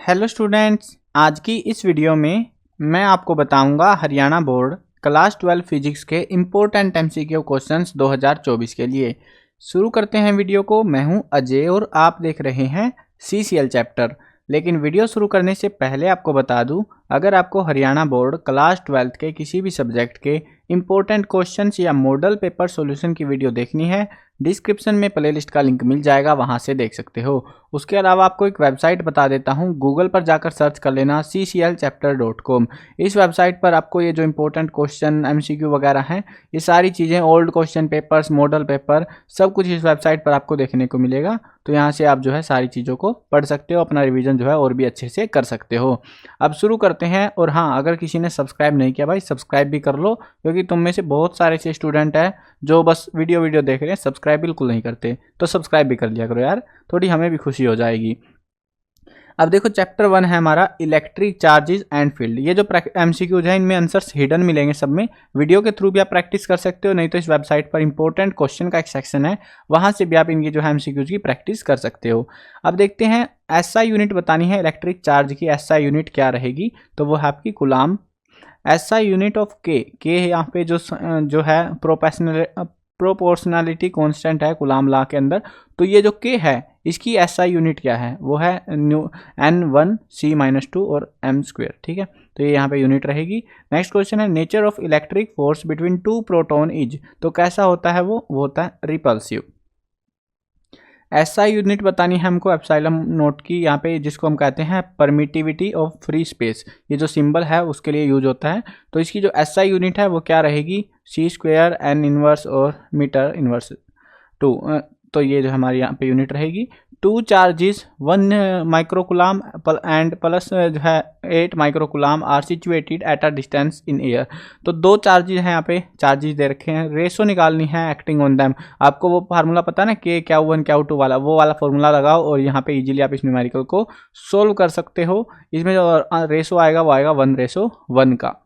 Hello students, आज की इस वीडियो में मैं आपको बताऊंगा हरियाणा बोर्ड क्लास 12 फिजिक्स के इम्पोर्टेंट एमसीक्यू क्वेश्चंस 2024 के लिए। शुरू करते हैं वीडियो को। मैं हूं अजय और आप देख रहे हैं सीसीएल चैप्टर। लेकिन वीडियो शुरू करने से पहले आपको बता दूं, अगर आपको हरियाणा बोर्ड क्लास 12 के किसी भी सब्जेक्ट के इम्पोर्टेंट क्वेश्चंस या मॉडल पेपर सॉल्यूशन की वीडियो देखनी है, डिस्क्रिप्शन में प्लेलिस्ट का लिंक मिल जाएगा, वहां से देख सकते हो। उसके अलावा आपको एक वेबसाइट बता देता हूं, गूगल पर जाकर सर्च कर लेना cclchapter.com। इस वेबसाइट पर आपको ये जो इंपॉर्टेंट क्वेश्चन एमसीक्यू वगैरह हैं, ये सारी चीज़ें, old question papers, model paper, सब कुछ इस वेबसाइट पर आपको देखने को मिलेगा। तो यहाँ से आप जो है सारी चीज़ों को पढ़ सकते हो, अपना रिविजन जो है और भी अच्छे से कर सकते हो। अब शुरू करते हैं। और हाँ, अगर किसी ने सब्सक्राइब नहीं किया भाई, सब्सक्राइब भी कर लो, क्योंकि तुम में से बहुत सारे ऐसे स्टूडेंट हैं जो बस वीडियो देख रहे हैं, सब्सक्राइब बिल्कुल नहीं करते। तो सब्सक्राइब भी कर लिया करो यार, थोड़ी हमें भी खुशी हो जाएगी। अब देखो, चैप्टर 1 है हमारा इलेक्ट्रिक चार्जेस एंड फील्ड। ये जो एमसीक्यूज हैं, इनमें आंसर्स हिडन मिलेंगे सब में। वीडियो के थ्रू भी आप प्रैक्टिस कर सकते हो, नहीं तो इस वेबसाइट पर इंपॉर्टेंट क्वेश्चन का एक सेक्शन है, वहां से भी आप इनकी जो है एमसीक्यूज की प्रैक्टिस कर सकते हो। अब देखते हैं, एसआई यूनिट बतानी है इलेक्ट्रिक चार्ज की। एसआई यूनिट क्या रहेगी? तो वो है आपकी कूलाम। एसआई यूनिट ऑफ के यहाँ पे जो है प्रोपोर्शनलिटी कांस्टेंट है कूलाम लॉ के अंदर। तो ये जो के है, इसकी एसआई यूनिट क्या है? वो है n1c-2 और m²। ठीक है, तो ये यहाँ पे यूनिट रहेगी। नेक्स्ट क्वेश्चन है, nature of electric force between two proton is. तो कैसा होता है वो होता है रिपल्सिव। एसआई यूनिट बतानी है हमको एप्सिलॉन नोट की, यहाँ पे जिसको हम कहते हैं परमिटिविटी ऑफ फ्री स्पेस। ये जो सिंबल है उसके लिए यूज होता है। तो इसकी जो एसआई यूनिट है वो क्या रहेगी? c² n इनवर्स और मीटर इनवर्स 2। तो ये जो हमारी यहाँ पे यूनिट रहेगी। 2 चार्जेस 1 माइक्रोकुलाम एंड प्लस जो है 8 microcoulomb are situated at a distance in air. तो 2 चार्जेस हैं, यहाँ पे चार्जेस दे रखे हैं, रेशो निकालनी है एक्टिंग ऑन दैम। आपको वो फार्मूला पता है ना, के Q1 Q2 वाला, वो वाला फार्मूला लगाओ और यहाँ पे इजीली आप इस न्यूमेरिकल को सोल्व कर सकते हो। इसमें जो रेशो आएगा वो आएगा 1:1 का।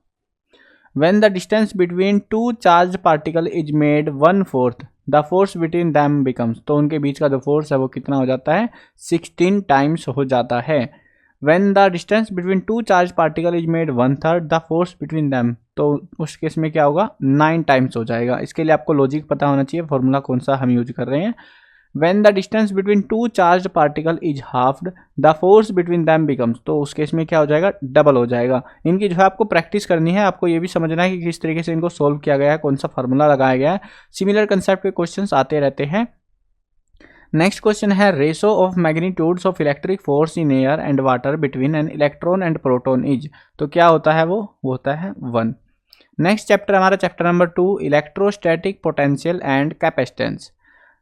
When the distance between two charged particle is made 1/4, the force between them becomes। तो उनके बीच का जो फोर्स है वो कितना हो जाता है? 16 टाइम्स हो जाता है। When the distance between two charged particle is made 1/3, the force between them। तो उस केस में क्या होगा? 9 टाइम्स हो जाएगा। इसके लिए आपको लॉजिक पता होना चाहिए, फॉर्मूला कौन सा हम यूज कर रहे हैं। When the distance between two charged particle is halved, the force between them becomes। तो उस केस में क्या हो जाएगा? डबल हो जाएगा। इनकी जो है आपको प्रैक्टिस करनी है, आपको ये भी समझना है कि किस तरीके से इनको सोल्व किया गया है, कौन सा फार्मूला लगाया गया है। सिमिलर कंसेप्ट के क्वेश्चंस आते रहते हैं। नेक्स्ट क्वेश्चन है, ratio of magnitudes of electric force in air and water between an electron and proton is. तो क्या होता है वो होता है 1। नेक्स्ट चैप्टर हमारा chapter number 2, electrostatic potential and capacitance.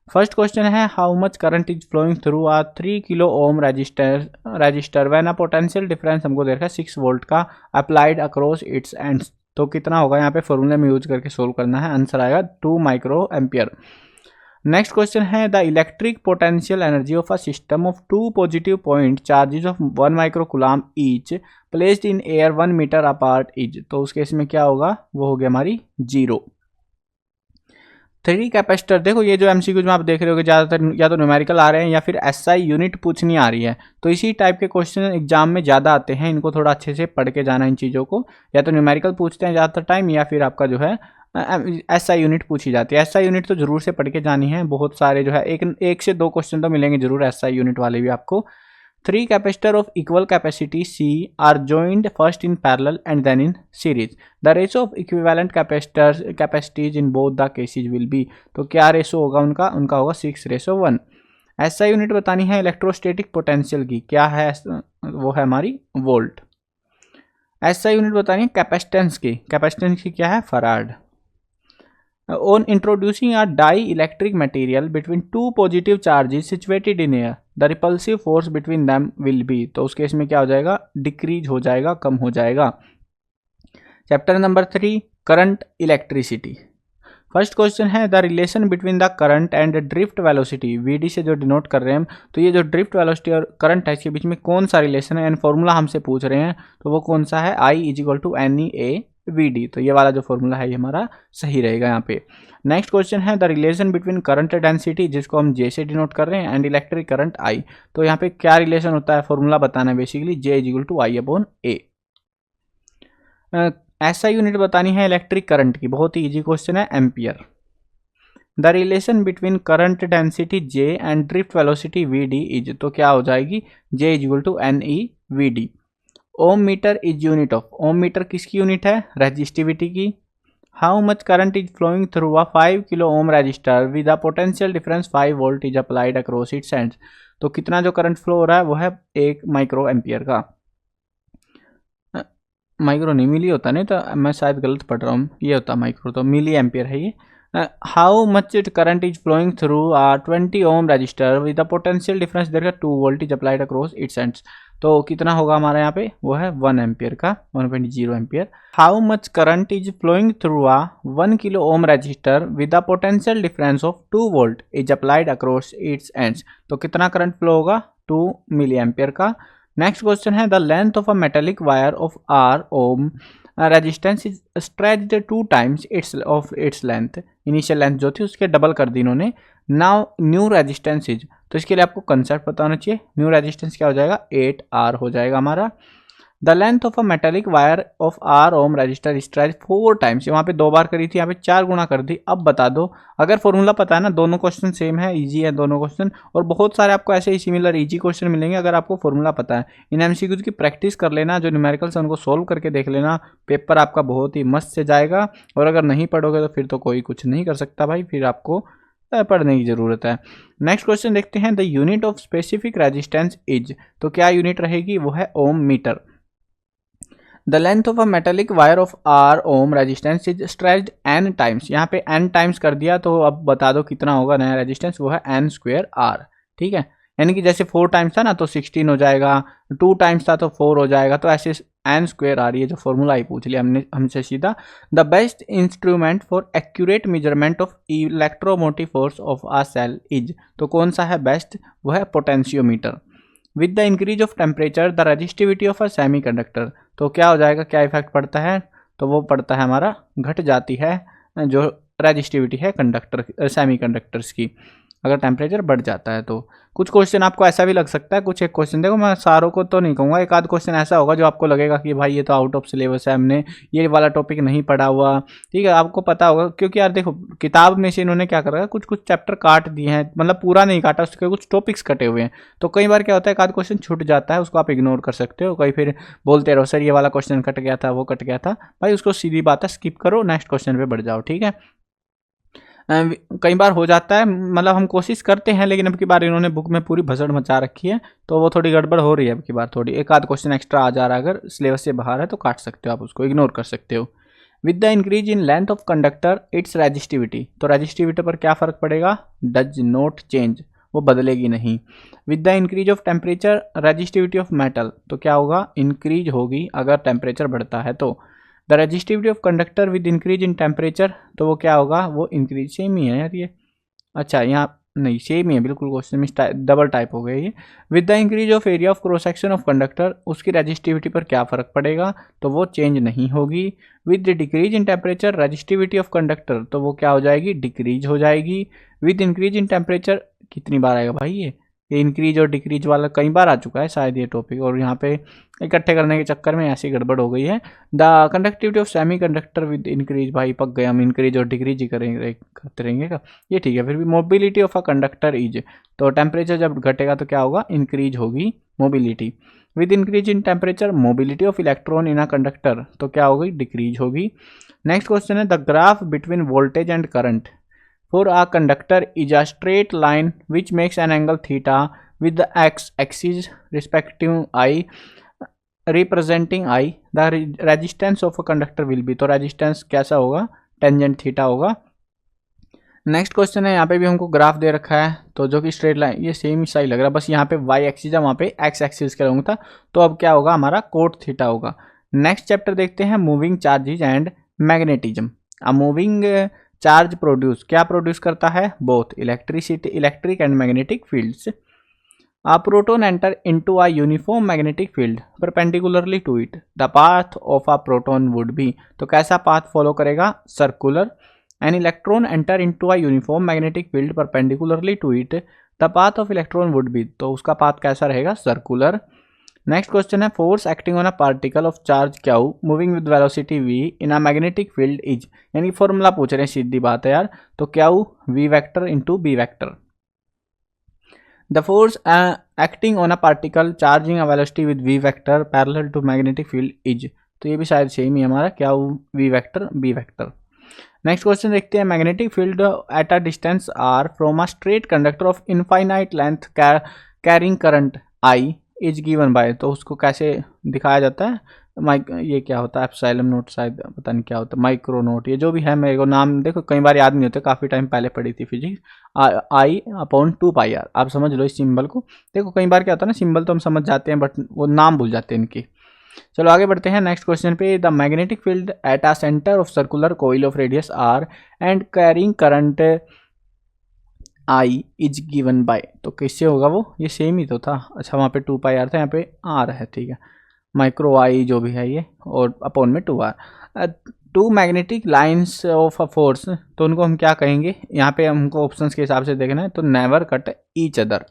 First question है, how much current is flowing through a 3 kilo ohm resistor when a potential difference हमको दे रखा है 6 वोल्ट का अप्लाइड अक्रॉस इट्स एंड्स। तो कितना होगा? यहाँ पे फॉर्मूले में यूज करके सोल्व करना है। आंसर आएगा 2 माइक्रो एम्पियर। नेक्स्ट क्वेश्चन है, the electric potential energy of a system of 2 positive point charges of 1 microcoulomb each placed in air 1 metre apart is. तो उस केस में क्या होगा? वो हो गया हमारी 0। 3 कैपेसिटर। देखो, ये जो एमसीक्यूज में आप देख रहे हो, ज़्यादातर या तो न्यूमेरिकल आ रहे हैं या फिर एसआई यूनिट पूछनी आ रही है। तो इसी टाइप के क्वेश्चन एग्जाम में ज़्यादा आते हैं, इनको थोड़ा अच्छे से पढ़ के जाना इन चीज़ों को। या तो न्यूमेरिकल पूछते हैं ज़्यादातर टाइम, या फिर आपका जो है एसआई यूनिट पूछी जाती है। एसआई यूनिट तो जरूर से पढ़ के जानी है। बहुत सारे जो है एक से 2 क्वेश्चन तो मिलेंगे जरूर एसआई यूनिट वाले भी आपको। 3 capacitor of equal capacity C are joined first in parallel and then in series. The ratio of equivalent capacities in both the cases will be। तो क्या रेशो होगा उनका? उनका होगा 6:1। ऐसा यूनिट बतानी है इलेक्ट्रोस्टैटिक पोटेंशियल की, क्या है? वो है हमारी वोल्ट। ऐसा यूनिट बतानी है कैपेसिटेंस की। कैपेसिटेंस की क्या है? Farad. On introducing a dielectric material between two positive charges situated in air, the repulsive force between them will be। तो उस केस में क्या हो जाएगा? डिक्रीज हो जाएगा, कम हो जाएगा। Chapter number 3, current electricity. First question है, the relation between the current and drift velocity. VD से जो डिनोट कर रहे हैं हम, तो ये जो ड्रिफ्ट वेलोसिटी और करंट है, इसके बीच में कौन सा रिलेशन है? एंड फॉर्मूला हमसे पूछ रहे हैं, तो वो कौन सा है? I = NE A VD। तो ये वाला जो फॉर्मूला है ये हमारा सही रहेगा यहाँ पे। नेक्स्ट क्वेश्चन है the relation between current density, जिसको हम J से डिनोट कर रहे हैं, एंड इलेक्ट्रिक करंट I। तो यहाँ पे क्या रिलेशन होता है, फॉर्मूला बताना है बेसिकली, J = I/A। ऐसा यूनिट बतानी है इलेक्ट्रिक करंट की, बहुत ही इजी क्वेश्चन है, ampere. The relation between current density J and drift velocity VD is, तो क्या हो जाएगी, J = NE/VD। Ohm metre is unit of, ohm metre किसकी यूनिट है, रेजिस्टिविटी की। How much current is flowing through a 5 kilo ohm resistor with a potential difference 5 volt is applied across its ends. तो कितना जो current flow हो रहा है वो है 1 माइक्रो एम्पियर का। माइक्रो नहीं मिली होता, नहीं तो मैं शायद गलत पढ़ रहा हूँ, ये होता माइक्रो, तो मिली एम्पियर है ये। How much current is flowing through 20 ohm resistor with the potential difference there 2 volt is applied across its ends. तो कितना होगा हमारे यहाँ पे, वो है 1 एम्पियर का, 1.0 ampere. How much current is flowing through 1 kilo ohm resistor with the potential difference of 2 volt is applied across its ends. तो कितना करंट फ्लो होगा, 2 मिली एम्पियर का। नेक्स्ट क्वेश्चन है the length of a metallic wire of R ohm resistance is stretched 2 times its length. Initial length जो थी उसके double कर दी इन्होंने। नाउ न्यू रेजिस्टेंस इज, तो इसके लिए आपको कंसेप्ट पता होना चाहिए। न्यू रेजिस्टेंस क्या हो जाएगा, 8R हो जाएगा हमारा। The length of a metallic wire of R ohm resistor stretch 4 times, वहाँ पे 2 बार करी थी, यहाँ पे 4 गुना कर दी। अब बता दो, अगर फॉर्मूला पता है ना, दोनों क्वेश्चन सेम है, इजी है दोनों क्वेश्चन, और बहुत सारे आपको ऐसे ही सिमिलर इजी क्वेश्चन मिलेंगे अगर आपको फॉर्मूला पता है। इन MCQs की प्रैक्टिस कर लेना, जो न्यूमेरिकल्स है उनको सोल्व करके देख लेना, पेपर आपका बहुत ही मस्त से जाएगा। और अगर नहीं पढ़ोगे तो फिर तो कोई कुछ नहीं कर सकता भाई, फिर आपको पढ़ने की जरूरत है। नेक्स्ट क्वेश्चन देखते हैं the unit of specific resistance is, तो क्या यूनिट रहेगी, वो है ohm metre. The length of a metallic wire of R ohm resistance is stretched n times, यहाँ पे n टाइम्स कर दिया, तो अब बता दो कितना होगा नया रेजिस्टेंस, वो है n²R। ठीक है, यानी कि जैसे 4 टाइम्स था ना तो 16 हो जाएगा, 2 टाइम्स था तो 4 हो जाएगा, तो ऐसे n²R, ये जो फॉर्मूला ही पूछ लिया हमसे सीधा। The best instrument for accurate measurement of electromotive force of a cell is, तो कौन सा है बेस्ट, वो है potentiometer. With the increase of temperature the resistivity of a semiconductor, तो क्या हो जाएगा, क्या इफेक्ट पड़ता है, तो वो पड़ता है हमारा, घट जाती है जो रजिस्टिविटी है कंडक्टर सेमी कंडक्टर्स की, अगर टेम्परेचर बढ़ जाता है तो। कुछ क्वेश्चन आपको ऐसा भी लग सकता है, कुछ एक क्वेश्चन देखो, मैं सारों को तो नहीं कहूँगा, एक आध क्वेश्चन ऐसा होगा जो आपको लगेगा कि भाई ये तो आउट ऑफ सिलेबस है, हमने ये वाला टॉपिक नहीं पढ़ा हुआ। ठीक है, आपको पता होगा, क्योंकि यार देखो किताब में से इन्होंने क्या करा, कुछ कुछ चैप्टर काट दिए हैं, मतलब पूरा नहीं काटा, उसके कुछ टॉपिक्स कटे हुए हैं, तो कई बार क्या होता है एक आध क्वेश्चन छूट जाता है, उसको आप इग्नोर कर सकते हो। कई फिर बोलते रहो सर ये वाला क्वेश्चन कट गया था, वो कट गया था, भाई उसको सीधी बात है स्किप करो, नेक्स्ट क्वेश्चन पे बढ़ जाओ। ठीक है, कई बार हो जाता है, मतलब हम कोशिश करते हैं, लेकिन अब की बार इन्होंने बुक में पूरी भसड़ मचा रखी है, तो वो थोड़ी गड़बड़ हो रही है अब की बार, थोड़ी एक आध क्वेश्चन एक्स्ट्रा आ जा रहा है, अगर सिलेबस से बाहर है तो काट सकते हो आप, उसको इग्नोर कर सकते हो। With the increase in length of conductor it's resistivity, तो रेजिस्टिविटी पर क्या फर्क पड़ेगा, डज नॉट चेंज, वो बदलेगी नहीं। With the increase of temperature resistivity of metal, तो क्या होगा, इंक्रीज होगी अगर टेम्परेचर बढ़ता है तो। The resistivity of conductor with increase in temperature, तो वो क्या होगा, वो इंक्रीज, सेम ही है यार ये, अच्छा यहाँ नहीं सेम ही है बिल्कुल, क्वेश्चन में डबल टाइप हो गया ये। With the increase of area of cross section of conductor, उसकी रेजिस्टिविटी पर क्या फर्क पड़ेगा, तो वो चेंज नहीं होगी। With the decrease in temperature resistivity of conductor, तो वो क्या हो जाएगी, डिक्रीज हो जाएगी। विद इंक्रीज इन टेम्परेचर, कितनी बार आएगा भाई ये इंक्रीज और डिक्रीज वाला कई बार आ चुका है शायद ये टॉपिक, और यहाँ पे इकट्ठे करने के चक्कर में ऐसी गड़बड़ हो गई है। The conductivity of semi conductor with increase, भाई पक गए हम, इंक्रीज और डिक्रीज ही करेंगे करते रहेंगे का, ये ठीक है। फिर भी mobility of a conductor is, तो टेम्परेचर जब घटेगा तो क्या होगा, इंक्रीज होगी mobility. With increase in temperature mobility of electron in a conductor, तो क्या होगी, डिक्रीज होगी। नेक्स्ट क्वेश्चन है the graph between voltage and current for a conductor is a straight line which makes an angle theta with the x-axis respective I representing I, the resistance of a conductor will be, तो resistance कैसा होगा, tangent theta होगा। Next question है, यहाँ पे भी हमको graph दे रखा है, तो जो कि स्ट्रेट लाइन, ये सेम ही सही लग रहा है, बस यहाँ पे y एक्सिस है, वहाँ पे x एक्सिस का होंगे था, तो अब क्या होगा हमारा कोट थीटा होगा। नेक्स्ट चैप्टर देखते हैं moving charges and magnetism. A moving charge produce, क्या प्रोड्यूस करता है, both electricity, electric and magnetic fields. A proton enter into a uniform magnetic field perpendicularly to it. The path of a proton would be, तो कैसा path follow करेगा? Circular. An electron enter into a uniform magnetic field perpendicularly to it. The path of electron would be, तो उसका path कैसा रहेगा? Circular. Next question है force acting on a particle of charge Q moving with velocity v in a magnetic field is, यानी formula पूछ रहे हैं, सीधी बात है यार. तो Q v vector into b vector. The force acting on a particle charging a velocity with v vector parallel to magnetic field is, तो ये भी शायद सेम ही हमारा क्या v vector b vector. Next question देखते हैं. Magnetic field eight a distance r from a straight conductor of infinite length carrying current I is given by, तो उसको कैसे दिखाया जाता है? ये क्या होता है? एप्सिलॉन नोट, शायद पता नहीं क्या होता है, माइक्रो नोट, ये जो भी है मेरे को नाम देखो कई बार याद नहीं होते, काफ़ी टाइम पहले पढ़ी थी फिजिक्स. I/2πr, आप समझ लो इस सिंबल को. देखो कई बार क्या होता है ना, सिंबल तो हम समझ जाते हैं बट वो नाम भूल जाते हैं इनकी. चलो आगे बढ़ते हैं नेक्स्ट क्वेश्चन पे. The magnetic field at a centre of circular coil of radius r and carrying current I is given by, तो किससे होगा वो? ये सेम ही तो था. अच्छा वहाँ पे 2πr था, यहाँ पे r है, ठीक है. माइक्रो I जो भी है ये, और अपॉन में 2r. Two magnetic lines of a force, तो उनको हम क्या कहेंगे? यहाँ पे हमको ऑप्शंस के हिसाब से देखना है, तो never cut each other.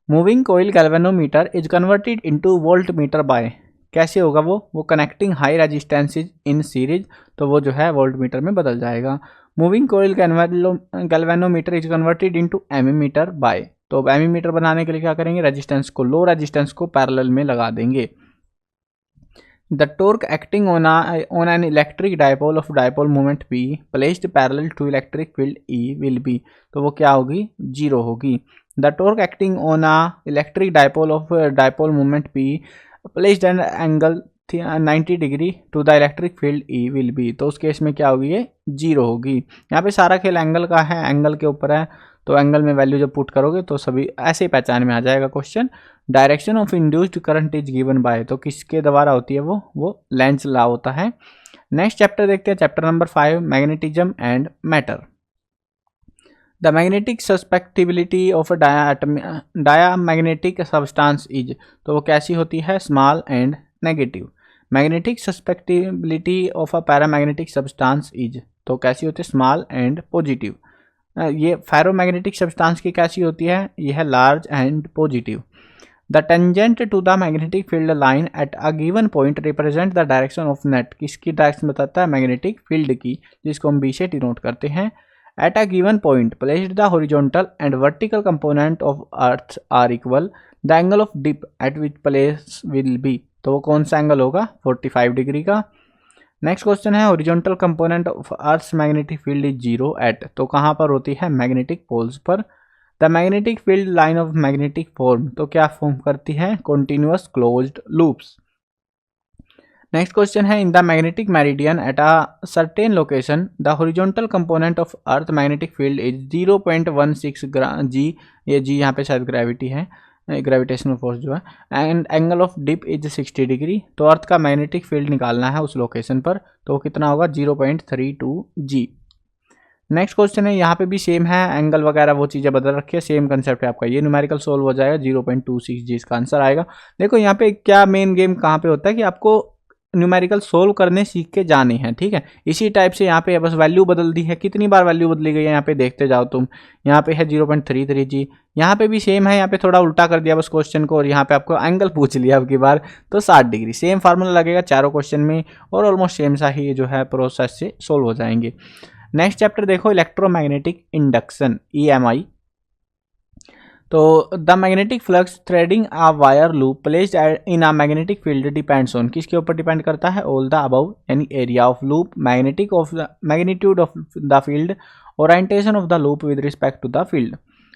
Moving coil galvanometer is converted into volt meter by, कैसे होगा वो connecting high resistances in series, तो वो जो है वोल्ट मीटर में बदल जाएगा. Moving coil galvanometer is converted into ammeter by, तो एमीमीटर बनाने के लिए क्या करेंगे? रेजिस्टेंस को, लो रेजिस्टेंस को पैरेलल में लगा देंगे. The torque acting on an electric dipole of dipole moment P placed parallel to electric field E will be, तो वो क्या होगी? 0 होगी. The torque acting on a electric dipole of dipole moment P placed an angle 90 degree to the electric field E will be, तो उस case में क्या होगी? ये 0 होगी. यहाँ पे सारा खेल एंगल का है, एंगल के ऊपर है, तो एंगल में वैल्यू जब पुट करोगे तो सभी ऐसे ही पहचान में आ जाएगा question. Direction of induced current is given by, तो किसके द्वारा होती है वो लेंज लॉ होता है. नेक्स्ट चैप्टर देखते हैं, chapter number 5, magnetism and matter. The magnetic susceptibility of diamagnetic substance is, तो वो कैसी होती है? Small and negative. Magnetic susceptibility of a paramagnetic substance is, तो कैसी होती है? Small and positive. ये फेरोमैग्नेटिक सब्सटेंस की कैसी होती है? ये है large and positive. The tangent to the magnetic field line at a given point represent the direction of net, किसकी डायरेक्शन बताता है? मैग्नेटिक फील्ड की, जिसको हम बी से डिनोट करते हैं. At a given point placed the horizontal and vertical component of earth are equal, the angle of dip at which place will be, तो वो कौन सा एंगल होगा? 45 डिग्री का. नेक्स्ट क्वेश्चन है horizontal component of earth's magnetic field is 0 at, तो कहाँ पर होती है? मैग्नेटिक पोल्स पर. The magnetic field line of magnetic form, तो क्या फॉर्म करती है? Continuous closed loops. Next question है in the magnetic meridian at a certain location the horizontal component of earth magnetic field is 0.16 जी, ये जी यहाँ पे शायद ग्रेविटी है, ग्रेविटेशनल फोर्स जो है. And angle of dip is 60 degree, तो अर्थ का मैग्नेटिक फील्ड निकालना है उस लोकेशन पर, तो कितना होगा? 0.32 जी. नेक्स्ट क्वेश्चन है, यहाँ पे भी सेम है, एंगल वगैरह वो चीज़ें बदल रखी है, सेम कंसेप्ट है आपका. ये न्यूमेरिकल सोल्व हो जाएगा, 0.26 जी इसका आंसर आएगा. देखो यहाँ पे क्या मेन गेम कहाँ पे होता है कि आपको न्यूमेरिकल सोल्व करने सीख के जाने हैं, ठीक है. इसी टाइप से यहाँ पे बस वैल्यू बदल दी है, कितनी बार वैल्यू बदली गई है यहाँ पे देखते जाओ तुम. यहाँ पे है 0.33 जी, यहाँ पे भी सेम है, यहाँ पे थोड़ा उल्टा कर दिया बस क्वेश्चन को, और यहाँ पे आपको एंगल पूछ लिया अब की बार, तो 60 डिग्री. सेम फार्मूला लगेगा चारों क्वेश्चन में, और ऑलमोस्ट सेम सा ही जो है प्रोसेस से सोल्व हो जाएंगे. नेक्स्ट चैप्टर देखो, इलेक्ट्रोमैग्नेटिक इंडक्शन EMI. तो the magnetic flux threading a wire loop placed in a magnetic field depends on, किसके ऊपर डिपेंड करता है? ऑल द अबव, यानी area of loop, magnetic of the magnitude of the field, orientation of the loop with respect to the field.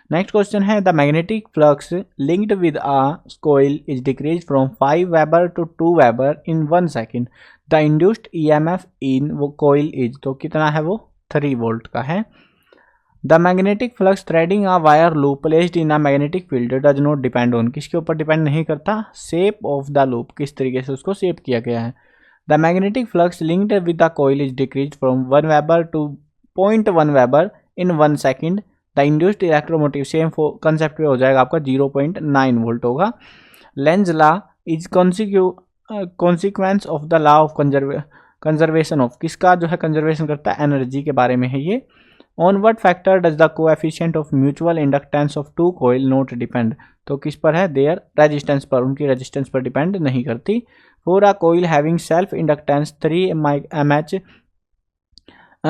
Next question है the magnetic flux linked with a coil is decrease from 5 weber to 2 weber in 1 second. The induced EMF इन वो coil is, तो कितना है वो? 3 volt का है. The magnetic flux threading a wire loop placed in a magnetic field does not depend on, किसके ऊपर depend नहीं करता? शेप ऑफ द लूप, किस तरीके से उसको शेप किया गया है. The magnetic flux linked with the coil is decrease from 1 weber to 0.1 weber in 1 second. The induced electromotive same concept पे हो जाएगा आपका 0.9 वोल्ट होगा। Lenz law is consequence of the law of conservation of, किसका जो है conservation करता है, एनर्जी के बारे में है ये। On what factor does the coefficient of mutual inductance of two coil not depend, तो किस पर है, देयर रेजिस्टेंस पर, उनकी रेजिस्टेंस पर डिपेंड नहीं करती। For a coil having self inductance 3 mH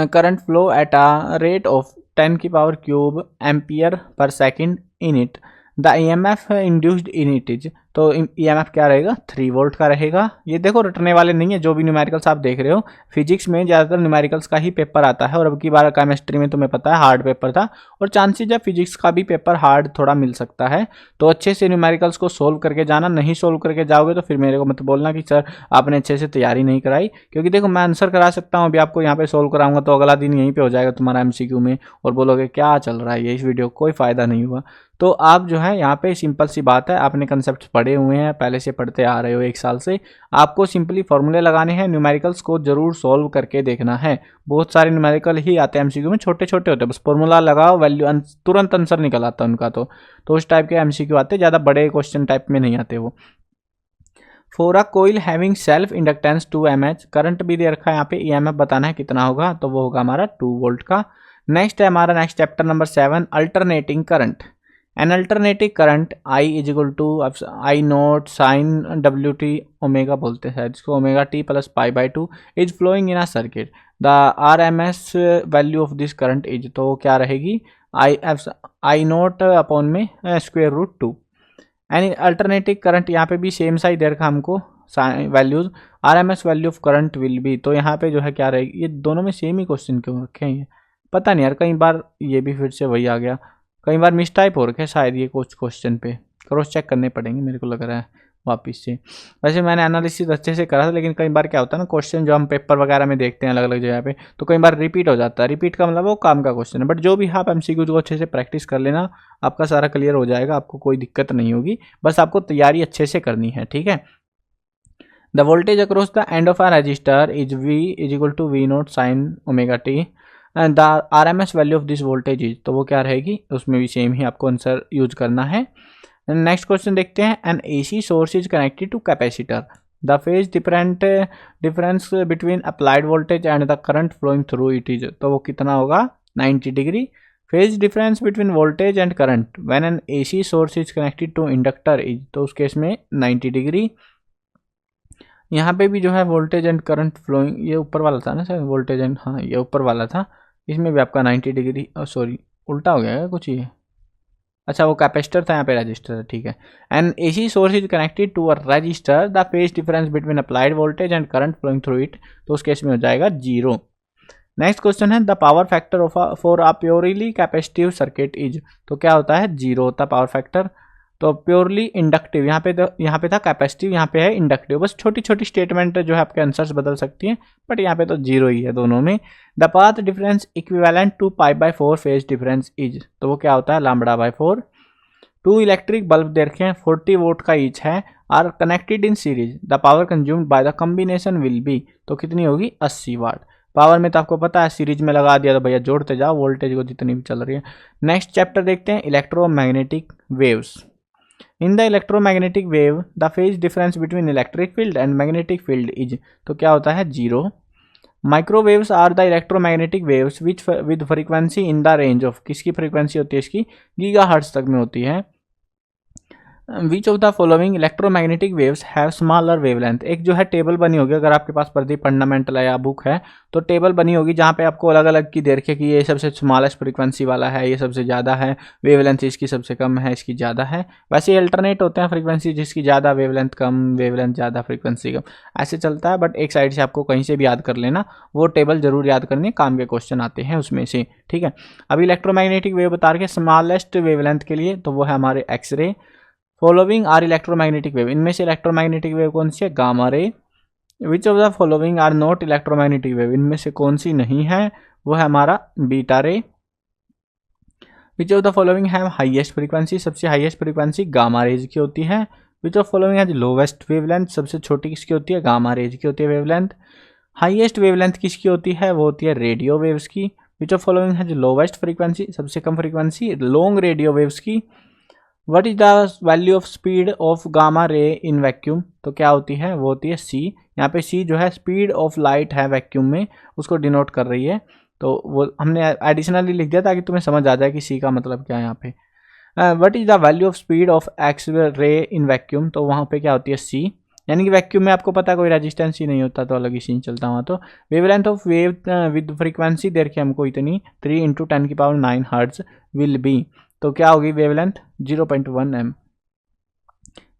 current flow at a rate of 10³ ampere per second in it, the EMF induced in it is, तो EMF क्या रहेगा, 3 वोल्ट का रहेगा। ये देखो रटने वाले नहीं है, जो भी न्यूमेरिकल्स आप देख रहे हो, फिजिक्स में ज़्यादातर न्यूमेरिकल्स का ही पेपर आता है, और अब की बार केमिस्ट्री में तुम्हें पता है हार्ड पेपर था, और चांसेस है फिजिक्स का भी पेपर हार्ड थोड़ा मिल सकता है। तो अच्छे से न्यूमेरिकल्स को सोल्व करके जाना, नहीं सोल्व करके जाओगे तो फिर मेरे को मत बोलना कि सर आपने अच्छे से तैयारी नहीं कराई, क्योंकि देखो मैं आंसर करा सकता हूँ, अभी आपको यहाँ पे सोल्व कराऊंगा तो अगला दिन यहीं पे हो जाएगा तुम्हारा MCQ में, और बोलोगे क्या चल रहा है ये, इस वीडियो कोई फ़ायदा नहीं हुआ। तो आप जो है यहाँ पे सिंपल सी बात है, आपने कंसेप्ट पढ़े हुए हैं, पहले से पढ़ते आ रहे हो 1 साल से, आपको सिंपली फॉर्मूले लगाने हैं, न्यूमेरिकल्स को जरूर सोल्व करके देखना है। बहुत सारे न्यूमेरिकल ही आते हैं MCQ में, छोटे छोटे होते हैं, बस फॉर्मूला लगाओ, वैल्यू तुरंत आंसर निकल आता है उनका। तो उस टाइप के MCQ आते हैं, ज़्यादा बड़े क्वेश्चन टाइप में नहीं आते वो। For a coil having self inductance 2 mH, current भी दे रखा है यहाँ पे, EMF बताना है कितना होगा, तो वो होगा हमारा 2 वोल्ट का। नेक्स्ट है हमारा next chapter number 7, alternating current. An alternative current I is equal to I naught sine WT omega बोलते हैं जिसको, omega T plus π/2 is flowing in a circuit, the RMS value of this current is, तो क्या रहेगी, I not upon में √2। And alternative current यहाँ पे भी सेम सा ही दे रखा हमको values, RMS value of current will be, तो यहाँ पे जो है क्या रहेगी, ये दोनों में सेम ही क्वेश्चन क्यों रखे हैं, ये पता नहीं यार, कई बार ये भी फिर से वही आ गया, कई बार मिस टाइप हो रखे शायद ये कुछ क्वेश्चन पे, क्रॉस चेक करने पड़ेंगे मेरे को लग रहा है वापस से। वैसे मैंने एनालिसिस अच्छे से करा था, लेकिन कई बार क्या होता है ना, क्वेश्चन जो हम पेपर वगैरह में देखते हैं अलग अलग जगह पे, तो कई बार रिपीट हो जाता है, रिपीट का मतलब वो काम का क्वेश्चन है, बट जो भी आप MCQ को अच्छे से प्रैक्टिस कर लेना, आपका सारा क्लियर हो जाएगा, आपको कोई दिक्कत नहीं होगी, बस आपको तैयारी अच्छे से करनी है, ठीक है। The voltage across the end of a resistor is V is equal to V naught sine omega T, the RMS value of this voltage is, तो वो क्या रहेगी, उसमें भी सेम ही आपको आंसर यूज करना है। नेक्स्ट क्वेश्चन देखते हैं, an AC source is connected to capacitor, the phase difference between applied voltage and the current flowing through it is, तो वो कितना होगा, 90 degree. Phase difference between voltage and current when an AC source is connected to inductor is, तो उस case में 90 degree. यहाँ पे भी जो है वोल्टेज एंड करंट फ्लोइंग, ये ऊपर वाला था ना सर, वोल्टेज एंड, हाँ ये ऊपर वाला था, इसमें भी आपका 90 डिग्री, सॉरी उल्टा हो गया है कुछ ये, अच्छा वो कैपेसिटर था, यहाँ पे रजिस्टर है, ठीक है। And AC source is connected to a resistor, the phase difference between applied voltage and current flowing through it, तो उस केस में हो जाएगा 0। नेक्स्ट क्वेश्चन है, the power factor for a purely capacitive circuit is, तो क्या होता है, 0 होता पावर फैक्टर। तो प्योरली इंडक्टिव, यहाँ पे था कैपेसिटिव, यहाँ पे है इंडक्टिव, बस छोटी छोटी स्टेटमेंट जो है आपके आंसर्स बदल सकती हैं, बट यहाँ पे तो 0 ही है दोनों में। The path difference equivalent to π/4 phase difference is, तो वो क्या होता है, λ/4। 2 इलेक्ट्रिक बल्ब दे रखे हैं, 40 वोल्ट का ईच है, are connected in series, the power consumed by the combination will be, तो कितनी होगी, 80 वाट। पावर में तो आपको पता है, सीरीज में लगा दिया तो भैया जोड़ते जाओ वोल्टेज को जितनी भी चल रही है। नेक्स्ट चैप्टर देखते हैं, electromagnetic waves. In the electromagnetic wave the phase difference between electric field and magnetic field is, तो क्या होता है, 0। Microwaves are the electromagnetic waves which with frequency in the range of, किसकी फ्रीक्वेंसी होती है इसकी, गीगाहर्ट्ज तक में होती है। Which of the following electromagnetic waves have smaller wavelength, एक जो है टेबल बनी होगी, अगर आपके पास प्रदीप फंडामेंटल या बुक है तो टेबल बनी होगी जहाँ पे आपको अलग अलग की दे रखे कि ये सबसे स्मॉलेस्ट फ्रीक्वेंसी वाला है, ये सबसे ज़्यादा है, वेवलेंथ इसकी सबसे कम है, इसकी ज़्यादा है। वैसे अल्टरनेट होते हैं फ्रीक्वेंसी, जिसकी ज़्यादा वेवलेंथ कम, वेवलेंथ ज़्यादा फ्रीक्वेंसी कम, ऐसे चलता है, बट एक साइड से आपको कहीं से भी याद कर लेना, वो टेबल जरूर याद करनी, काम के क्वेश्चन आते हैं उसमें से, ठीक है। अभी इलेक्ट्रोमैग्नेटिक वेव बता रखे स्मॉलेस्ट वेवलेंथ के लिए, तो वो है हमारे x ray. Following are electromagnetic wave, इनमें से इलेक्ट्रोमैग्नेटिक वेव कौन सी है, gamma ray. Which of the following are not electromagnetic wave, इनमें से कौन सी नहीं है, वो है हमारा बीटा रे। विच ऑफ द फॉलोइंग है हाईएस्ट फ्रीक्वेंसी, सबसे हाईएस्ट फ्रीक्वेंसी गामा रेज की होती है। विच ऑफ फॉलोइंग है लोवेस्ट वेवलेंथ, सबसे छोटी किसकी होती है, गामा रेज की होती है वेवलेंथ। हाईएस्ट वेवलेंथ किसकी होती है, वो होती है रेडियो वेव्स की। विच ऑफ फॉलोइंग है जो लोवेस्ट फ्रीक्वेंसी, सबसे कम फ्रीक्वेंसी लॉन्ग रेडियो वेव्स की। What is the value of speed of gamma ray in vacuum, तो क्या होती है, वो होती है सी। यहाँ पे सी जो है स्पीड ऑफ लाइट है वैक्यूम में, उसको डिनोट कर रही है, तो वो हमने एडिशनली लिख दिया ताकि तुम्हें समझ आ जाए कि सी का मतलब क्या है यहाँ पे। What is the value of speed of X ray in vacuum, तो वहाँ पे क्या होती है सी, यानी कि वैक्यूम में आपको पता है कोई रेजिस्टेंस ही नहीं होता तो अलग ही सीन चलता हुआ। तो wavelength of wave with frequency दे रखी हमको इतनी 3 × 10⁻⁹ हर्ट्ज विल बी, तो क्या होगी wavelength 0.1 m।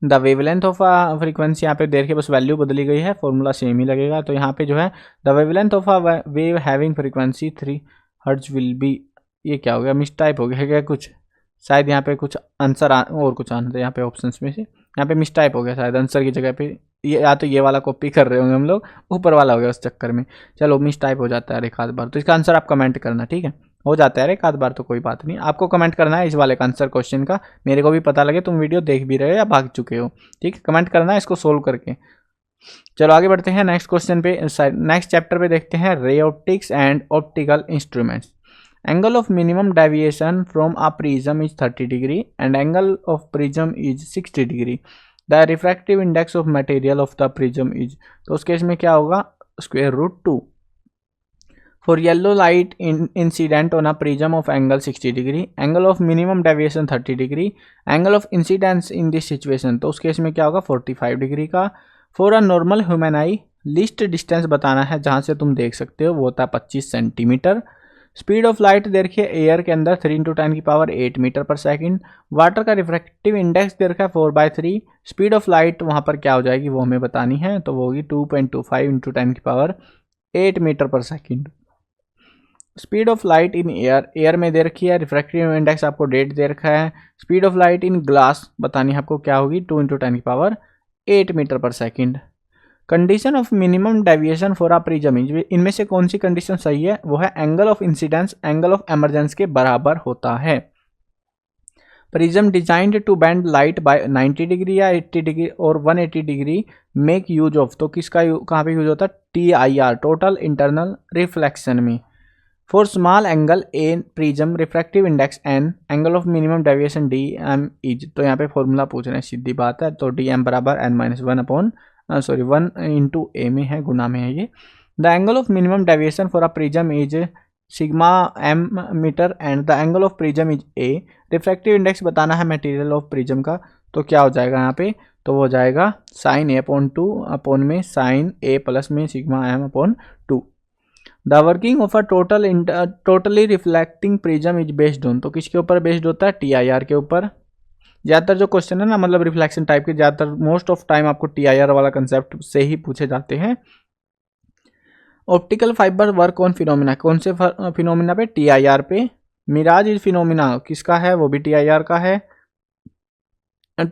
The wavelength of frequency यहाँ पे देर के बस वैल्यू बदली गई है, फॉर्मूला सेम ही लगेगा। तो यहाँ पे जो है the wavelength of a wave having frequency 3 hertz will be, ये क्या हो गया, मिस टाइप हो गया क्या कुछ, शायद यहाँ पे कुछ आंसर और कुछ आना था यहाँ पे ऑप्शंस में से, यहाँ पे मिस टाइप हो गया शायद आंसर की जगह पे, ये या तो ये वाला कॉपी कर रहे होंगे हम लोग, ऊपर वाला हो गया उस चक्कर में। चलो मिस टाइप हो जाता है एक आध बार, तो इसका आंसर आप कमेंट करना, ठीक है, हो जाता है एक आध बार तो कोई बात नहीं, आपको कमेंट करना है इस वाले का आंसर क्वेश्चन का, मेरे को भी पता लगे तुम वीडियो देख भी रहे हो या भाग चुके हो, ठीक है, कमेंट करना है इसको सोल्व करके। चलो आगे बढ़ते हैं नेक्स्ट क्वेश्चन पे, नेक्स्ट चैप्टर पे देखते हैं ray optics and optical instruments. Angle of minimum deviation from a prism is 30 degree and angle of prism is 60 degree. The refractive index of material of the prism is, तो उस case में क्या होगा, √2। For yellow light incident on a prism of angle 60 degree, angle of minimum deviation 30 degree, angle of incidence in this situation, तो उस case में क्या होगा 45 डिग्री का। For a normal human eye, least distance बताना है जहाँ से तुम देख सकते हो, वो होता है 25 सेंटीमीटर। स्पीड ऑफ लाइट देखिए एयर के अंदर 3 × 10⁸ मीटर पर सेकंड। वाटर का रिफ्रैक्टिव इंडेक्स दे रखा है 4/3। स्पीड ऑफ लाइट वहाँ पर क्या हो जाएगी वो हमें बतानी है, तो वो होगी 2.25 × 10⁸ मीटर पर second. Speed of light in air, air में दे रखी है, रिफ्रैक्टिव इंडेक्स आपको डेट दे रखा है। Speed of light in glass बतानी है आपको, क्या होगी 2 × 10⁸ मीटर पर second. Condition of minimum deviation for a prism, इनमें से कौन सी कंडीशन सही है, वो है angle of incidence angle of emergence के बराबर होता है। Prism designed to bend light by 90 degree या 80 डिग्री और 180 डिग्री मेक यूज ऑफ, तो किसका कहाँ पे यूज होता है, TIR टोटल इंटरनल रिफ्लेक्शन में। For small angle A prism refractive index n, angle of minimum deviation DM is, तो यहाँ पे फॉर्मूला पूछ रहे हैं, सीधी बात है, तो DM बराबर n-1 1 × a में है, गुना में है ये। The angle of minimum deviation for a prism is sigma m metre and the angle of prism is a। Refractive index बताना है मटेरियल ऑफ प्रिज्म का, तो क्या हो जाएगा यहाँ पे, तो वो हो जाएगा sin a/2 अपॉन में sin a प्लस में sigma m/2। The working of a totally reflecting prism is based on, तो किसके ऊपर बेस्ड होता है, TIR के ऊपर। ज़्यादातर जो क्वेश्चन है ना, मतलब रिफ्लेक्शन टाइप के, ज़्यादातर मोस्ट ऑफ टाइम आपको TIR वाला कंसेप्ट से ही पूछे जाते हैं। Optical fibre work on phenomena, कौन से फिनोमिना पे, TIR पे। मिराज इज फिनोमिना किसका है, वो भी TIR का है।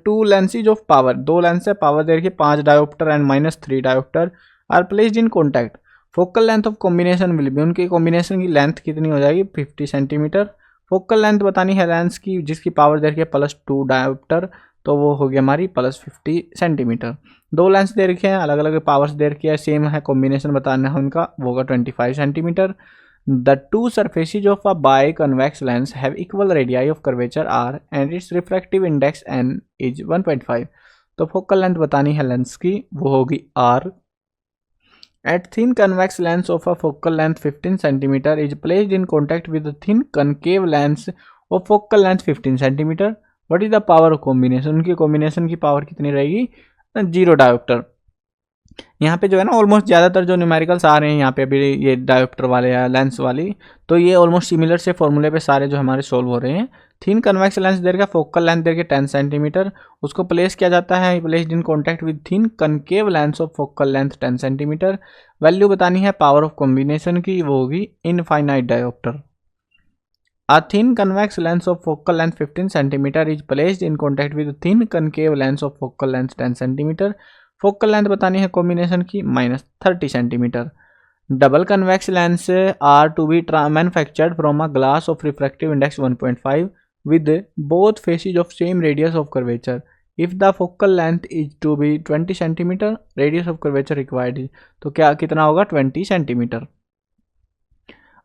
2 लेंसेज ऑफ पावर, 2 लेंस है, पावर दे रखिए 5 dioptre and -3 dioptre are placed in contact. Focal length of combination will be, उनकी कॉम्बिनेशन की लेंथ कितनी हो जाएगी 50 सेंटीमीटर। फोकल लेंथ बतानी है लेंस की जिसकी पावर दे रखी है +2 डायोप्टर, तो वो होगी हमारी +50 सेंटीमीटर। 2 लेंस दे रखे हैं, अलग अलग पावर्स दे रखी है, सेम है, कॉम्बिनेशन बताना है उनका, वो होगा 25 centimetre. The 2 surfaces of a biconvex lens have equal radii of curvature R and its refractive index N is 1.5, तो फोकल लेंथ बतानी है लेंस की, वो होगी R। At thin convex lens of a focal length 15 cm is placed in contact with the thin concave lens of focal length 15 cm. What is the power of combination? उनकी combination की power कितनी रहेगी, 0 dioptre. यहाँ पे जो है ना almost ज़्यादातर जो न्यूमेरिकल्स आ रहे हैं यहाँ पे अभी ये डायोप्टर वाले या लेंस वाली, तो ये ऑलमोस्ट सिमिलर से फॉर्मूले पे सारे जो हमारे सोल्व हो रहे हैं। थिन कन्वेक्स लेंस दे रखा, फोकल लेंथ दे रखी 10 सेंटीमीटर, उसको प्लेस किया जाता है, placed in contact with thin concave lens of focal length 10 centimetre. Value बतानी है पावर ऑफ कॉम्बिनेशन की, वो होगी infinite dioptre. A thin convex lens of focal length 15 cm is placed in contact with thin concave lens of focal length 10 cm. Focal length बतानी है combination की -30 centimetre. Double convex lens are to be manufactured from a glass of refractive index 1.5 with both faces of same radius of curvature. If the focal length is to be 20 centimetre, radius of curvature required is, तो क्या कितना होगा 20 centimetre.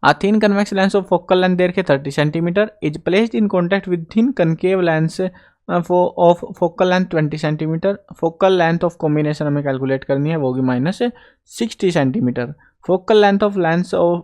A thin convex lens of focal length देखिए 30 cm is placed in contact with thin concave lens of focal length 20 cm. Focal length of combination हमें calculate करनी है, वो होगी -60 cm. Focal length of lens of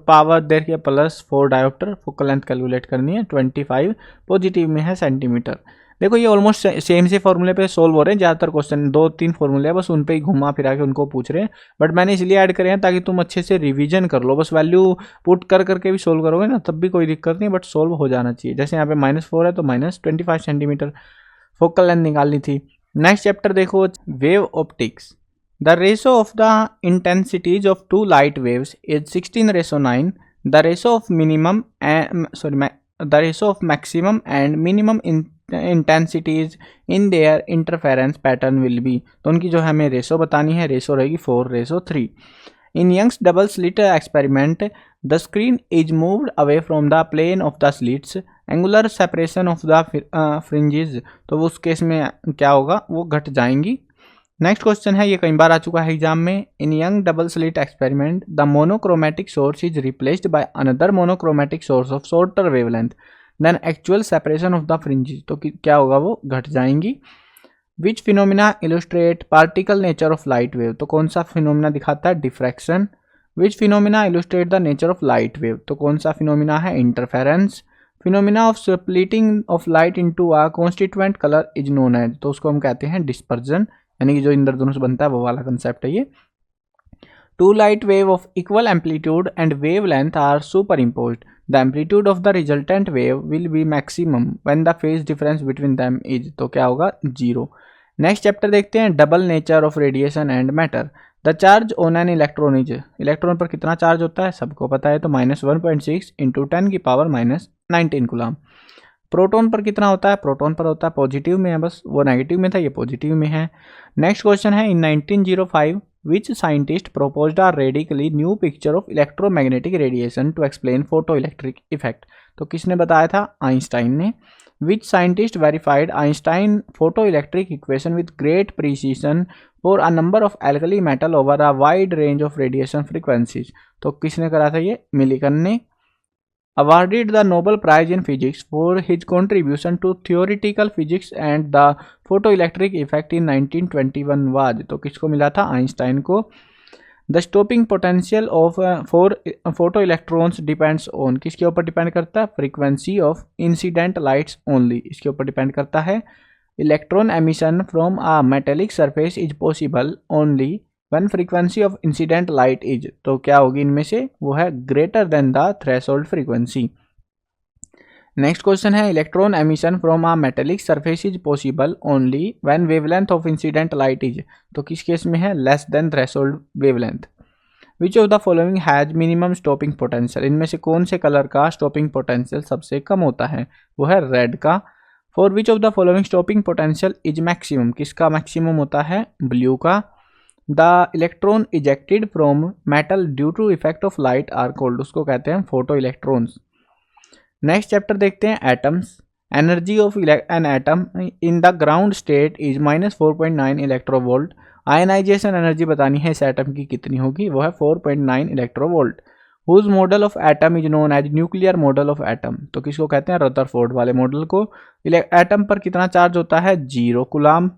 power देखिए +4 dioptre. Focal length calculate करनी है 25 positive में है सेंटीमीटर. देखो ये ऑलमोस्ट सेम से फॉर्मूले पे सोल्व हो रहे हैं ज़्यादातर क्वेश्चन, 2-3 फॉर्मूले हैं बस उन पे ही घुमा फिरा के उनको पूछ रहे हैं. बट मैंने इसलिए ऐड करे हैं ताकि तुम अच्छे से रिवीजन कर लो. बस वैल्यू पुट कर करके भी सोल्व करोगे ना तब भी कोई दिक्कत नहीं, बट सोल्व हो जाना चाहिए. जैसे यहाँ पे -4 है तो -25 सेंटीमीटर फोकल लेंथ निकालनी थी. नेक्स्ट चैप्टर देखो, wave optics. The ratio of the intensities of two light waves is 16:9. The ratio of the ratio of maximum and minimum intensities in their interference pattern will be. तो उनकी जो हमें ratio बतानी है, ratio रहेगी 4:3. In Young's double slit experiment, the screen is moved away from the plane of the slits. Angular separation of the fringes. तो उस case में क्या होगा, वो घट जाएंगी. नेक्स्ट क्वेश्चन है, ये कई बार आ चुका है एग्जाम में. In Young double slit experiment the monochromatic source is replaced by another monochromatic source of shorter wavelength then actual separation of the fringes. तो क्या होगा, वो घट जाएंगी. Which phenomena illustrate particle nature of light wave. तो कौन सा phenomena दिखाता है, diffraction. Which phenomena illustrate the nature of light wave. तो कौन सा फिनोमिना है, interference. Phenomena of splitting of light into a constituent colour is known as. तो उसको हम कहते हैं डिस्पर्जन, यानी कि जो इंद्रधनुष बनता है वो वाला कंसेप्ट है ये. Two light wave of equal amplitude and wavelength are superimposed. The amplitude of the resultant wave will be maximum when the phase difference between them is. तो क्या होगा, 0. नेक्स्ट चैप्टर देखते हैं, double nature of radiation and matter. The charge on an electron is. Electron पर कितना charge होता है सबको पता है, तो -1.6 × 10⁻⁹ कूलम. प्रोटॉन पर कितना होता है, प्रोटॉन पर होता है पॉजिटिव में है, बस वो नेगेटिव में था, ये पॉजिटिव में है. नेक्स्ट क्वेश्चन है, in 1905 which scientist proposed a radically new picture of electromagnetic radiation to explain photo electric effect. तो किसने बताया था, आइंस्टाइन ने. Which scientist verified Einstein photo electric equation with great precision for a number of alkali metal over a wide range of radiation frequencies. तो किसने करा था ये, मिलिकन ने. Awarded the Nobel Prize in Physics for his contribution to theoretical physics and the photoelectric effect in 1921 was. तो किसको मिला था, आइंस्टाइन को. The stopping potential of for photoelectrons depends on. किसके ऊपर डिपेंड करता है, frequency of incident lights only. इसके ऊपर डिपेंड करता है. Electron emission from a metallic surface is possible only when frequency of incident light is. तो क्या होगी इनमें से, वो है greater than the threshold frequency. Next question है, electron emission from a metallic surface is possible only when wavelength of incident light is. तो किस केस में है, less than threshold wavelength. Which of the following has minimum stopping potential. इनमें से कौन से colour का स्टॉपिंग पोटेंशियल सबसे कम होता है, वो है रेड का. For which of the following stopping potential is maximum. किसका मैक्सिमम होता है, ब्लू का. The electron ejected from metal due to effect of light are called. उसको कहते हैं फोटो इलेक्ट्रॉन्स. नेक्स्ट चैप्टर देखते हैं, atoms. Energy of an atom in the ground state is -4.9 electronvolt. Ionisation energy बतानी है इस एटम की कितनी होगी, वो है 4.9 electronvolt. Whose model of atom is known as nuclear model of atom. तो किसको कहते हैं, रदरफोर्ड वाले मॉडल को. एटम पर कितना चार्ज होता है, 0 coulomb.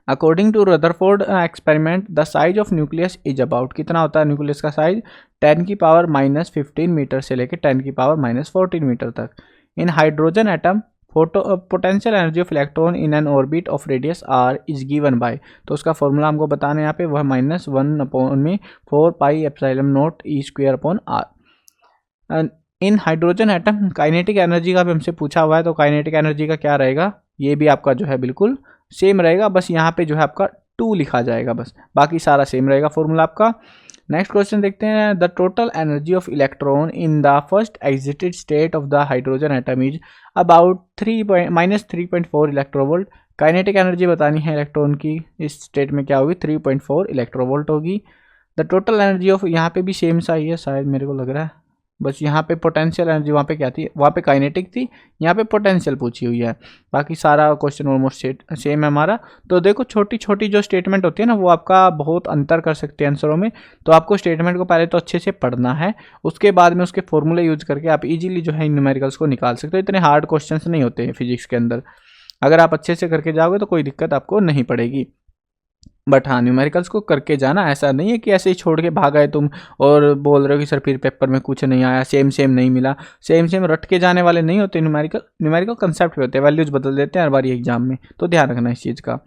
According to Rutherford experiment the size of nucleus is about. कितना होता है न्यूक्लियस का साइज, 10⁻⁻15 मीटर से लेकर 10⁻⁻14 मीटर तक. In hydrogen atom potential energy of electron in n orbit of radius r is given by. तो उसका formula हमको बताना है यहाँ पे, वह -1/4πε0e²/r. इन हाइड्रोजन एटम काइनेटिक एनर्जी का भी हमसे पूछा हुआ है, तो काइनेटिक एनर्जी का क्या रहेगा, ये भी आपका जो है बिल्कुल सेम रहेगा, बस यहाँ पे जो है आपका 2 लिखा जाएगा, बस बाकी सारा सेम रहेगा फॉर्मूला आपका. नेक्स्ट क्वेश्चन देखते हैं, the total energy of electron in the first exerted state of the hydrogen atom is about -3.4 electronvolt. Kinetic energy बतानी है इलेक्ट्रॉन की, इस स्टेट में क्या होगी, 3.4 इलेक्ट्रोवोल्ट होगी. द टोटल एनर्जी ऑफ, यहाँ पे भी सेम सा ही है शायद मेरे को लग रहा है, बस यहाँ पे पोटेंशियल एनर्जी वहाँ पे क्या थी, वहाँ पे काइनेटिक थी, यहाँ पे पोटेंशियल पूछी हुई है। बाकी सारा क्वेश्चन ऑलमोस्ट सेम है हमारा। तो देखो छोटी छोटी जो स्टेटमेंट होती है ना वो आपका बहुत अंतर कर सकते हैं आंसरों में। तो आपको स्टेटमेंट को पहले तो अच्छे से पढ़ना है, उसके बाद में उसके फॉर्मूले यूज करके आप इजीली जो है न्यूमेरिकल्स को निकाल सकते हो। इतने हार्ड क्वेश्चन नहीं होते हैं फिजिक्स के अंदर, अगर आप अच्छे से करके जाओगे तो कोई दिक्कत आपको नहीं पड़ेगी। बट हाँ, न्यूमेरिकल्स को करके जाना, ऐसा नहीं है कि ऐसे ही छोड़ के भाग आए तुम और बोल रहे हो कि सर फिर पेपर में कुछ नहीं आया, सेम सेम नहीं मिला। सेम सेम रट के जाने वाले नहीं होते न्यूमेरिकल कंसेप्ट पे होते हैं, वैल्यूज बदल देते हैं हर बार एग्जाम में, तो ध्यान रखना इस चीज़ का।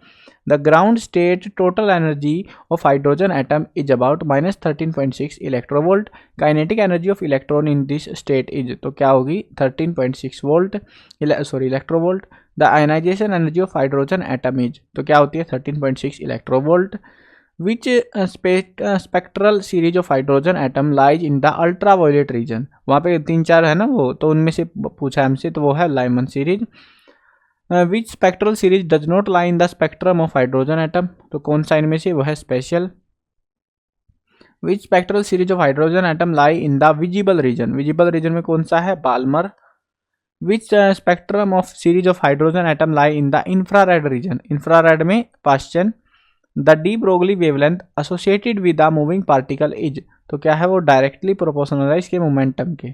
The ground state total energy of hydrogen atom is about -13.6 electronvolt. Kinetic energy of electron in this state is, तो क्या होगी 13.6 volt, sorry electronvolt. The ionisation energy of hydrogen atom is, तो क्या होती है 13.6 electronvolt. Which spectral series of hydrogen atom lies in the ultraviolet region, वहाँ पे 3-4 है ना वो, तो उनमें से पूछा हमसे, तो वो है Lyman series. Which spectral series does not lie in the spectrum of hydrogen atom, तो कौन सा इनमें से, वो है special. Which spectral series of hydrogen atom lie in the visible region, visible region में कौन सा है, Balmer. Which spectrum of series of hydrogen atom lie in the infrared region, infrared में Paschen. The de Broglie wavelength associated with the moving particle is, तो क्या है वो directly proportional है इसके मोमेंटम के।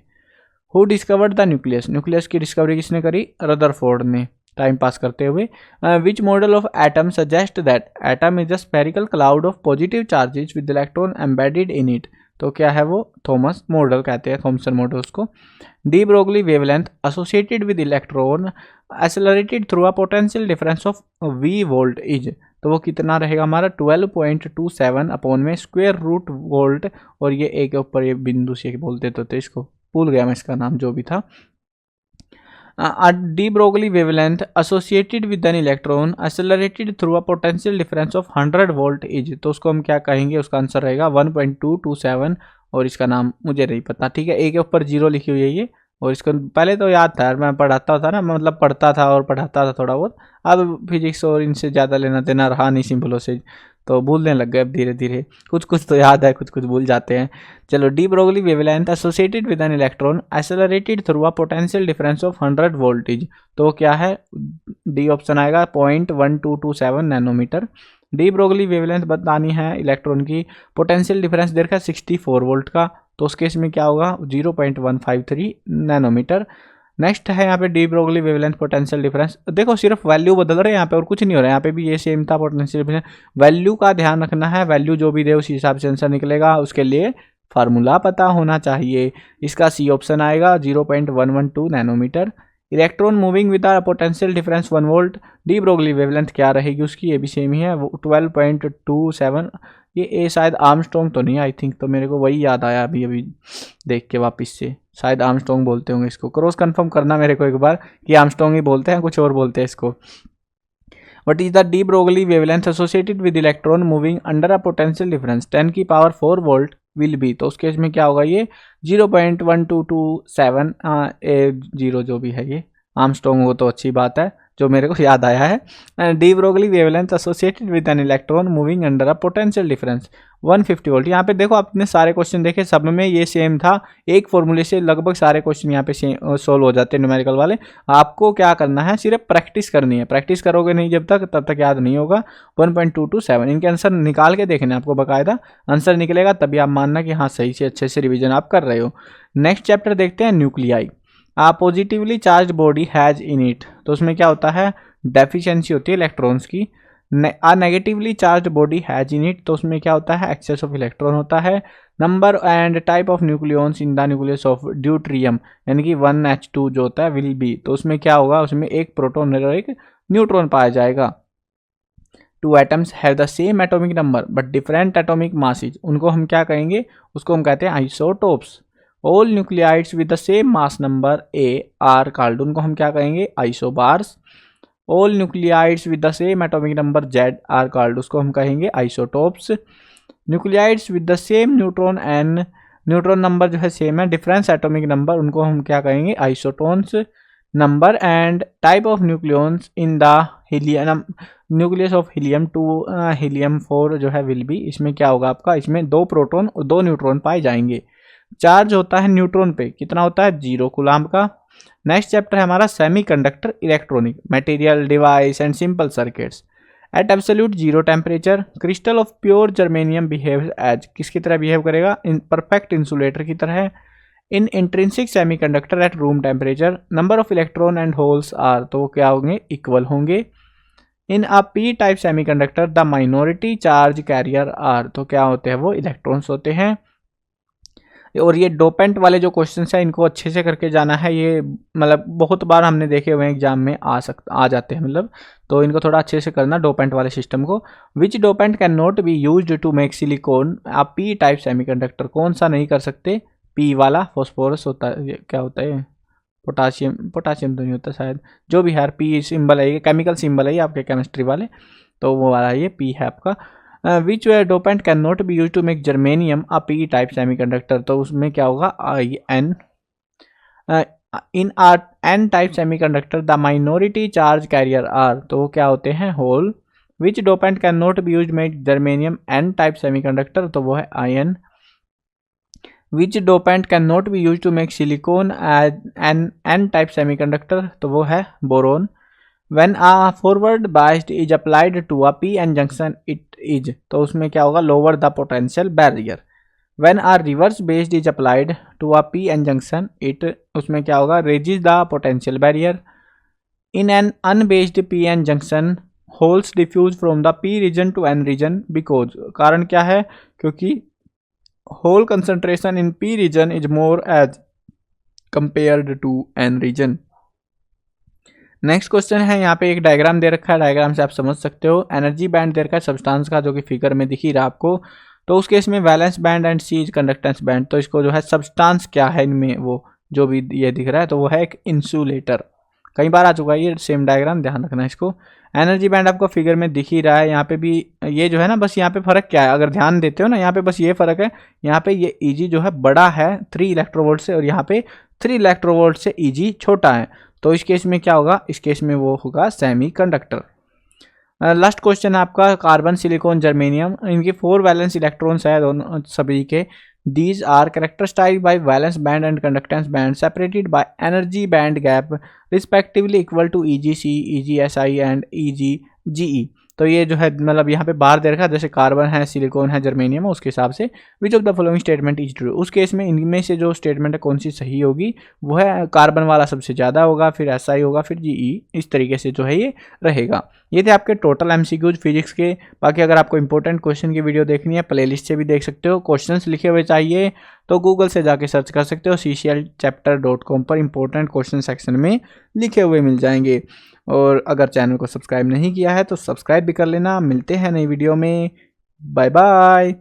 Who discovered the nucleus, nucleus की discovery किसने करी, रदरफोर्ड ने, टाइम पास करते हुए। Which model of atom suggest that atom is a spherical cloud of positive charges with electron embedded in it, तो क्या है वो थॉमस मॉडल कहते हैं, थॉमसन मॉडल उसको। D Broglie wavelength associated with electron accelerated through a potential difference of v volt is, तो वो कितना रहेगा हमारा 12.27 अपॉन में स्क्वायर रूट वोल्ट, और ये ए के ऊपर ये बिंदु से बोलते तो इसको भूल गया मैं इसका नाम जो भी था। A de Broglie wavelength associated with an electron accelerated through a potential difference of 100 volt is, तो उसको हम क्या कहेंगे, उसका आंसर रहेगा 1.227, और इसका नाम मुझे नहीं पता, ठीक है। ए के ऊपर 0 लिखी हुई है ये, और इसको पहले तो याद था, मैं पढ़ाता था ना, मतलब पढ़ता था और पढ़ाता था थोड़ा बहुत। अब फिजिक्स और इनसे ज़्यादा लेना देना रहा नहीं सिंबलों से, तो भूलने लग गए अब धीरे धीरे, कुछ कुछ तो याद है, कुछ कुछ भूल जाते हैं। चलो, D Broglie wavelength associated with an electron accelerated through a potential difference of 100 voltage, तो क्या है, डी ऑप्शन आएगा 0.1227 नैनोमीटर। डी ब्रोगली वेवलेंथ बतानी है इलेक्ट्रॉन की, पोटेंशियल डिफरेंस दे रखा है 64 वोल्ट का, तो उस केस में क्या होगा 0.153 नैनोमीटर। नेक्स्ट है यहाँ पे D Broglie wavelength potential difference, देखो सिर्फ वैल्यू बदल रहे हैं यहाँ पे और कुछ नहीं हो रहा है, यहाँ पे भी ये सेम था पोटेंशियल डिफरेंस। वैल्यू का ध्यान रखना है, वैल्यू जो भी दे उसी हिसाब से आंसर निकलेगा, उसके लिए फार्मूला पता होना चाहिए। इसका सी ऑप्शन आएगा 0.112 nanometre. Electron moving with a potential difference 1 volt, de Broglie wavelength क्या रहेगी उसकी, ये भी सेम ही है, वो 12.27। ये ए शायद आर्मस्ट्रॉन्ग तो नहीं, आई थिंक, तो मेरे को वही याद आया अभी अभी देख के वापस से, शायद आर्मस्ट्रॉन्ग बोलते होंगे इसको, क्रॉस कंफर्म करना मेरे को एक बार कि आर्मस्ट्रॉन्ग ही बोलते हैं कुछ और बोलते हैं इसको। What is the de Broglie wavelength associated with electron moving under a potential difference 10 की पावर 4 वोल्ट विल बी, तो उस केस में क्या होगा ये 0.1227 0 जो भी है ये आर्मस्ट्रॉन्ग, वो तो अच्छी बात है जो मेरे को याद आया है। D Broglie wavelength associated with an electron moving under a potential difference 150 volt. यहाँ पे देखो आपने सारे क्वेश्चन देखे, सब में ये सेम था, एक फॉर्मूले से लगभग सारे क्वेश्चन यहाँ पे सोल्व हो जाते हैं न्यूमेरिकल वाले। आपको क्या करना है, सिर्फ प्रैक्टिस करनी है, प्रैक्टिस करोगे नहीं जब तक तब तक याद नहीं होगा। 1.227 इनके आंसर निकाल के देखने आपको, बाकायदा आंसर निकलेगा तभी आप मानना कि हाँ सही से अच्छे से रिविजन आप कर रहे हो। नेक्स्ट चैप्टर देखते हैं nuclei. A positively charge body has in it, तो उसमें क्या होता है, डेफिशिएंसी होती है इलेक्ट्रॉन्स की। A negatively charge body has in it, तो उसमें क्या होता है, एक्सेस ऑफ इलेक्ट्रॉन होता है। Number and type of nucleons in the nucleus of deuterium, यानी कि 1H2 जो होता है विल बी, तो उसमें क्या होगा, उसमें एक प्रोटॉन और एक न्यूट्रॉन पाया जाएगा। Two atoms have the same atomic number but different atomic masses, उनको हम क्या कहेंगे, उसको हम कहते हैं isotopes. All nuclides with the same mass number A are called, उनको हम क्या कहेंगे, isobars. All nuclides with the same atomic number Z are called, उसको हम कहेंगे isotopes. Nuclides with the same neutron N, neutron number जो है same है, डिफरेंस एटॉमिक नंबर, उनको हम क्या कहेंगे, isotones. Number and type of nucleons in the helium, nucleus of helium 2 helium 4 जो है विल बी, इसमें क्या होगा आपका, इसमें 2 प्रोटॉन और 2 न्यूट्रॉन पाए जाएंगे। चार्ज होता है न्यूट्रॉन पे, कितना होता है 0 कूलम्ब का। नेक्स्ट चैप्टर है हमारा semiconductor electronic material device and simple circuits. At absolute zero temperature crystal of pure germanium behaves as, किसकी तरह बिहेव करेगा, इन परफेक्ट इंसुलेटर की तरह। In intrinsic semiconductor at room temperature number of electron and holes are, तो वो क्या होंगे, इक्वल होंगे। In a p type semiconductor the minority charge carrier are, तो क्या होते हैं, वो इलेक्ट्रॉन्स होते हैं। और ये डोपेंट वाले जो क्वेश्चंस हैं इनको अच्छे से करके जाना है, ये मतलब बहुत बार हमने देखे हुए हैं एग्जाम में आ जाते हैं मतलब, तो इनको थोड़ा अच्छे से करना डोपेंट वाले सिस्टम को। Which dopant can not be used to make silicon a p type semiconductor, कौन सा नहीं कर सकते, पी वाला, फॉस्फोरस होता है, ये क्या होता है, पोटाशियम, पोटाशियम तो नहीं होता शायद, जो भी है पी सिंबल है, ये केमिकल सिंबल है ये आपके केमिस्ट्री वाले, तो वो वाला ये पी है आपका। Which dopant can not be use to make germanium a p type semiconductor, तो उसमें क्या होगा, I N. In an n type semiconductor the minority charge carrier are, तो क्या होते हैं, hole. Which dopant can not be use make germanium n type semiconductor, तो वो है ion. Which dopant can not be use to make silicon an n type semiconductor, तो वो है boron. When a forward biased is applied to a p-n junction it is, तो उसमें क्या होगा, lower the potential barrier. When a reverse based is applied to a p-n junction it, उसमें क्या होगा, raises the potential barrier. In an unbased p-n junction holes diffuse from the p region to n region because, कारण क्या है, क्योंकि hole concentration in p region is more as compared to n region। Next question है, यहाँ पे एक diagram दे रखा है, डायग्राम से आप समझ सकते हो, एनर्जी बैंड दे रखा है सब्सटेंस का, जो कि फिगर में दिख ही रहा आपको। तो उस केस में valence band and C conductance band, तो इसको जो है सब्सटेंस क्या है इनमें, वो जो भी ये दिख रहा है, तो वो है एक इंसुलेटर। कई बार आ चुका है ये सेम डायग्राम, ध्यान रखना इसको। एनर्जी बैंड आपको फिगर में दिख ही रहा है, यहाँ पे भी ये जो है ना, बस यहाँ पे फर्क क्या है, अगर ध्यान देते हो ना, यहाँ पे बस ये फर्क है, यहाँ पे ये ईजी जो है बड़ा है 3 इलेक्ट्रोवोल्ट से, और यहाँ पे 3 इलेक्ट्रोवोल्ट से ईजी छोटा है, तो इस केस में क्या होगा, इस केस में वो होगा सेमीकंडक्टर। लास्ट क्वेश्चन है आपका, कार्बन सिलिकॉन जर्मेनियम, इनके 4 वैलेंस इलेक्ट्रॉन्स है दोनों सभी के। These are characterised by valence band and conductance band separated by energy band gap respectively equal to EgC, EgSi and EgGe। तो ये जो है मतलब यहाँ पे बाहर दे रखा है, जैसे कार्बन है, सिलिकॉन है, जर्मेनियम है, उसके हिसाब से विच of the following statement is true, उस केस में इनमें से जो स्टेटमेंट है कौन सी सही होगी, वो है कार्बन वाला सबसे ज़्यादा होगा, फिर SI होगा, फिर GE, इस तरीके से जो है ये रहेगा। ये थे आपके टोटल MCQs फिजिक्स के। बाकी अगर आपको इंपॉर्टेंट क्वेश्चन की वीडियो देखनी है, प्लेलिस्ट से भी देख सकते हो। क्वेश्चंस लिखे हुए चाहिए तो गूगल से जाके सर्च कर सकते हो, cclchapter.com पर इंपॉर्टेंट क्वेश्चन सेक्शन में लिखे हुए मिल जाएंगे। और अगर चैनल को सब्सक्राइब नहीं किया है तो सब्सक्राइब भी कर लेना। मिलते हैं नई वीडियो में, बाय बाय।